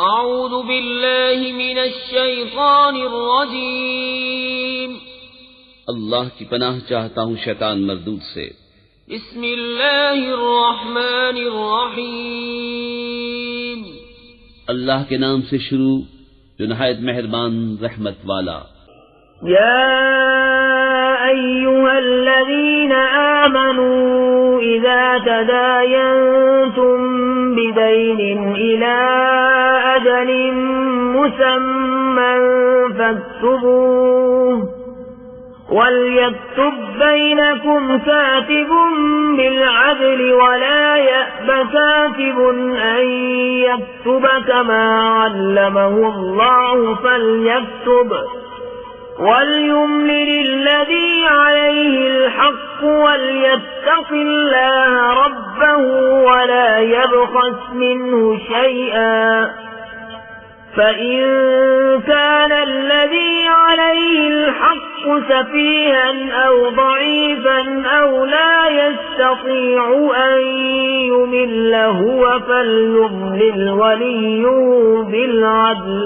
اعوذ باللہ من الشیطان الرجیم اللہ کی پناہ چاہتا ہوں شیطان مردود سے۔ بسم اللہ الرحمن الرحیم اللہ کے نام سے شروع جو نہایت مہربان رحمت والا۔ یا ایھا الذین آمنوا اذا تداینتم بدین الی اجل مسمى فاكتبوه وَلْيَكْتُبْ بَيْنَكُمْ كَاتِبٌ بِالْعَدْلِ وَلَا يَأْبَ كَاتِبٌ أَنْ يَكْتُبَ كَمَا عَلَّمَهُ اللَّهُ فَلْيَكْتُبْ وَلْيُمْلِلِ الَّذِي عَلَيْهِ الْحَقُّ وَلْيَتَّقِ اللَّهَ رَبَّهُ وَلَا يَبْخَسْ مِنْهُ شَيْئًا فَإِنْ كَانَ الَّذِي عَلَيْهِ الْحَقُّ سَفِيهًا أَوْ ضَعِيفًا أَوْ لَا يَسْتَطِيعُ أَنْ يُمِلَّ هُوَ فَلْيُمْلِلْ وَلِيُّهُ بِالْعَدْلِ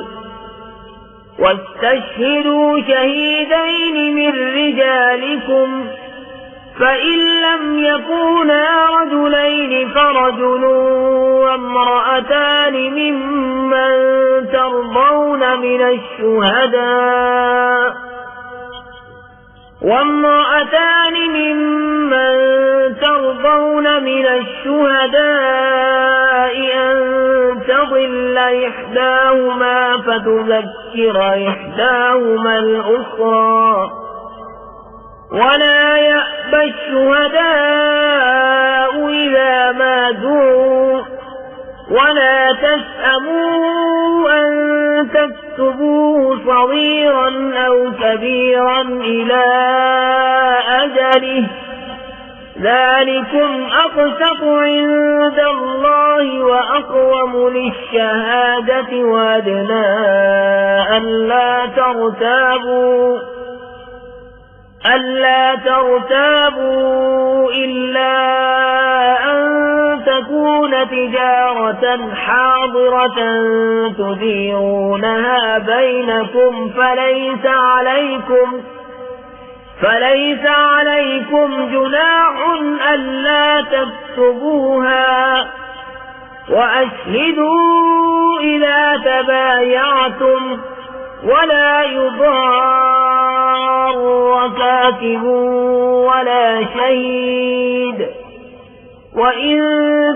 وَاسْتَشْهِدُوا شَهِيدَيْنِ مِنْ رِجَالِكُمْ فَإِنْ لَمْ يَكُونَا رَجُلَيْنِ فَرَجُلٌ وَامْرَأَتَانِ مِمَّنْ تَرْضَوْنَ مِنَ الشُّهَدَاءِ أَنْ تَضِلَّ إِحْدَاهُمَا فَتُذَكِّرَ إِحْدَاهُمَا الْأُخْرَى وَلَا يَأْبَ الشُّهَدَاءُ إِذَا مَا دُعُوا وَلَا تَسْأَمُوا أَن تَكْتُبُوهُ صَغِيرًا أَوْ كَبِيرًا إِلَى أَجَلِهِ ذَلِكُمْ أَقْسَطُ عِندَ اللَّهِ وَأَقْوَمُ لِلشَّهَادَةِ وَأَدْنَىٰ أَلَّا تَرْتَابُوا إِلَّا أَن تَكُونَ تِجَارَةً حَاضِرَةً تُدِيرُونَهَا بَيْنَكُمْ فَلَيْسَ عَلَيْكُمْ جُنَاحٌ أَلَّا تَكْتُبُوهَا وَأَشْهِدُوا إِذَا تَبَايَعْتُمْ وَلَا يُضَارَّ كَاتِبٌ وَلَا شَهِيدٌ وَإِن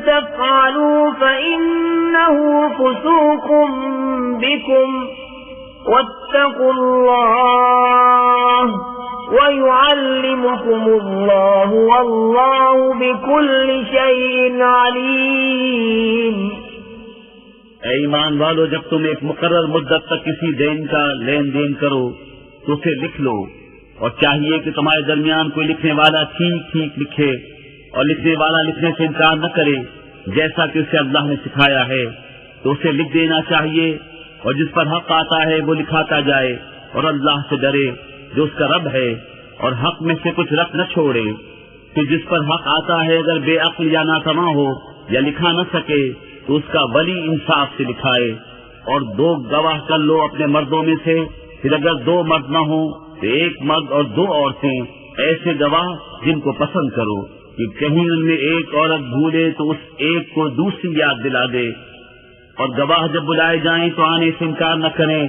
تَفْعَلُوا فَإِنَّهُ فُسُوقٌ بِكُمْ وَاتَّقُوا اللَّهَ وَيُعَلِّمُكُمُ اللَّهُ وَاللَّهُ بِكُلِّ شَيْءٍ عَلِيمٌ۔ اے ایمان والو، جب تم ایک مقرر مدت تک کسی دین کا لین دین کرو تو اسے لکھ لو، اور چاہیے کہ تمہارے درمیان کوئی لکھنے والا ٹھیک ٹھیک لکھے اور لکھنے والا لکھنے سے انکار نہ کرے جیسا کہ اسے اللہ نے سکھایا ہے، تو اسے لکھ دینا چاہیے، اور جس پر حق آتا ہے وہ لکھاتا جائے، اور اللہ سے ڈرے جو اس کا رب ہے، اور حق میں سے کچھ رکھ نہ چھوڑے۔ کہ جس پر حق آتا ہے اگر بے عقل یا ناتواں ہو یا لکھا نہ سکے تو اس کا ولی انصاف سے لکھائے، اور 2 گواہ کر لو اپنے مردوں میں سے، پھر اگر 2 مرد نہ ہوں تو 1 مرد اور 2 عورتیں، ایسے گواہ جن کو پسند کرو کہ کہیں ان میں ایک عورت بھولے تو اس ایک کو دوسری یاد دلا دے۔ اور گواہ جب بلائے جائیں تو آنے سے انکار نہ کریں،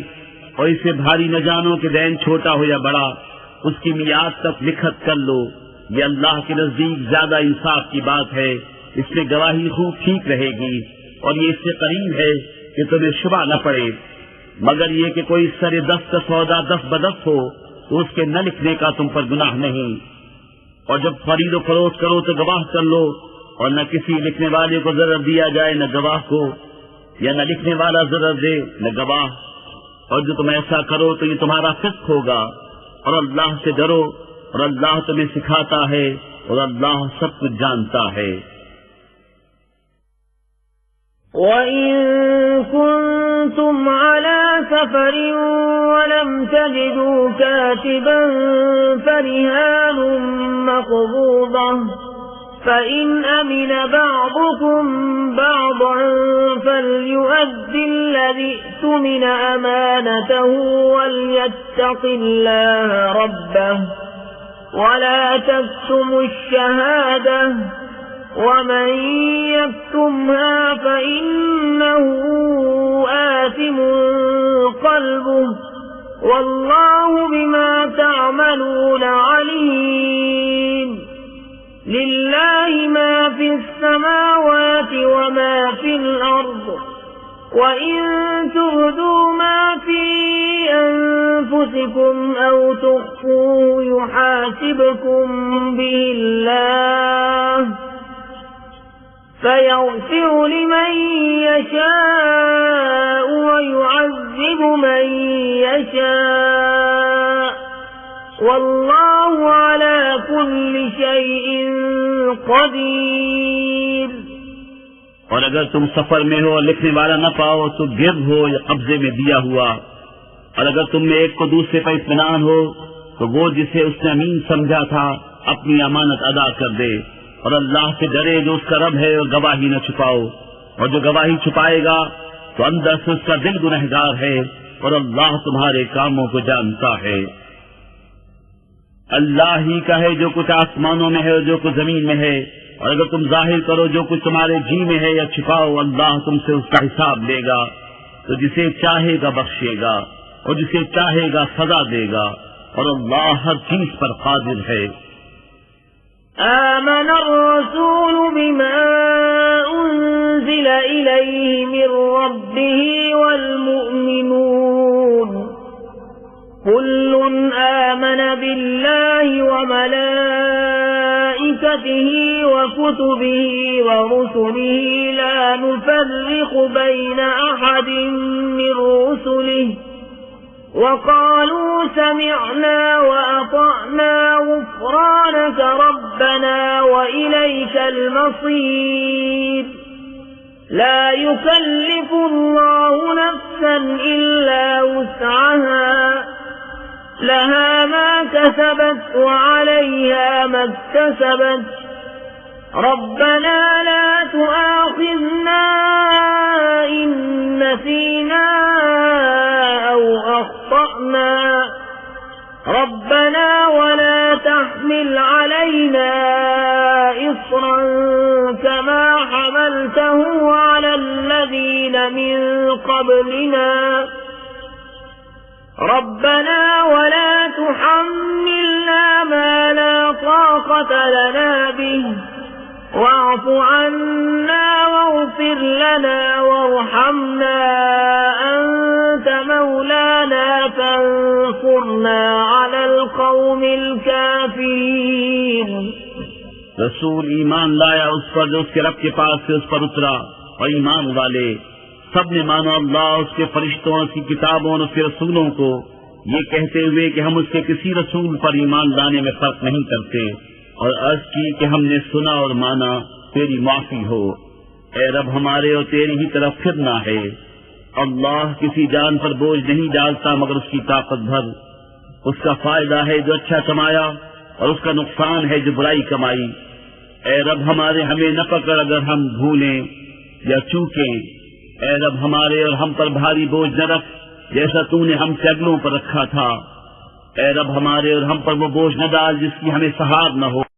اور اسے بھاری نہ جانو کہ دین چھوٹا ہو یا بڑا، اس کی میعاد تک لکھت کر لو، یہ اللہ کے نزدیک زیادہ انصاف کی بات ہے، اس میں گواہی خوب ٹھیک رہے گی، اور یہ اس سے قریب ہے کہ تمہیں شبہ نہ پڑے، مگر یہ کہ کوئی سر دست کا سودا دست بدست ہو تو اس کے نہ لکھنے کا تم پر گناہ نہیں۔ اور جب خرید و فروخت کرو تو گواہ کر لو، اور نہ کسی لکھنے والے کو ضرر دیا جائے نہ گواہ کو، یا نہ لکھنے والا ضرر دے نہ گواہ، اور جو تم ایسا کرو تو یہ تمہارا فسق ہوگا۔ اور اللہ سے ڈرو، اور اللہ تمہیں سکھاتا ہے، اور اللہ سب کچھ جانتا ہے۔ وَإِن كُنتُمْ عَلَى سَفَرٍ وَلَمْ تَجِدُوا كَاتِبًا فَرِهَانٌ مَّقْبُوضَةٌ فإن أمن بعضكم بعضا فليؤد الذي اؤتمن أمانته وليتق الله ربه ولا تكتموا الشهادة ومن يكتمها فإنه آثم قلبه والله بما تعملون عليم لله ما في السماوات وما في الأرض وإن تبدوا ما في أنفسكم أو تخفوه يحاسبكم به الله فيغفر لمن يشاء ويعذب من يشاء والله على كل شيء قدير. اور اگر تم سفر میں ہو اور لکھنے والا نہ پاؤ تو گرد ہو یا قبضے میں دیا ہوا، اور اگر تم میں ایک کو دوسرے پر اطمینان ہو تو وہ جسے اس نے امین سمجھا تھا اپنی امانت ادا کر دے، اور اللہ سے ڈرے جو اس کا رب ہے، اور گواہی نہ چھپاؤ، اور جو گواہی چھپائے گا تو اندر سے اس کا دل گنہگار ہے، اور اللہ تمہارے کاموں کو جانتا ہے. اللہ ہی کا ہے جو کچھ آسمانوں میں ہے اور جو کچھ زمین میں ہے، اور اگر تم ظاہر کرو جو کچھ تمہارے جی میں ہے یا چھپاؤ، اللہ تم سے اس کا حساب لے گا، تو جسے چاہے گا بخشے گا اور جسے چاہے گا سزا دے گا، اور اللہ ہر چیز پر قادر ہے. آمن الرسول بما أنزل إليه من ربه والمؤمنون كل آمن بالله وملائكته وكتبه ورسله لا نفرق بين أحد من رسله وقالوا سمعنا وأطعنا غفرانك ربنا وإليك المصير. لا يكلف الله نفسا إلا وسعها لها ما كسبت وعليها ما اكتسبت ربنا لا تؤاخذنا إن نسينا أو أخطأنا ربنا ولا تحمل علينا إصرا كما حملته على الذين من قبلنا ربنا ولا تحملنا ما لا طاقة لنا به واعف عنا واغفر لنا وارحمنا أنت مولانا فانصرنا على القوم الكافرين. رسول ایمان لایا اس پر جو اس کے رب کے پاس سے اس پر اترا، اور ایمان والے سب نے مانا اللہ، اس کے فرشتوں، اس کی کتابوں اور اس کے رسولوں کو، یہ کہتے ہوئے کہ ہم اس کے کسی رسول پر ایمان لانے میں فرق نہیں کرتے، اور عرض کی کہ ہم نے سنا اور مانا، تیری معافی ہو. اے رب ہمارے اور تیری ہی طرف پھرنا ہے. اللہ کسی جان پر بوجھ نہیں ڈالتا مگر اس کی طاقت بھر. اس کا فائدہ ہے جو اچھا کمایا، اور اس کا نقصان ہے جو برائی کمائی. اے رب ہمارے ہمیں نہ پکڑ اگر ہم بھولیں یا چوکیں. اے رب ہمارے اور ہم پر بھاری بوجھ نہ رکھ جیسا تو نے ہم سے اگلوں پر رکھا تھا. اے رب ہمارے اور ہم پر وہ بوجھ نہ ڈال جس کی ہمیں سہار نہ ہو.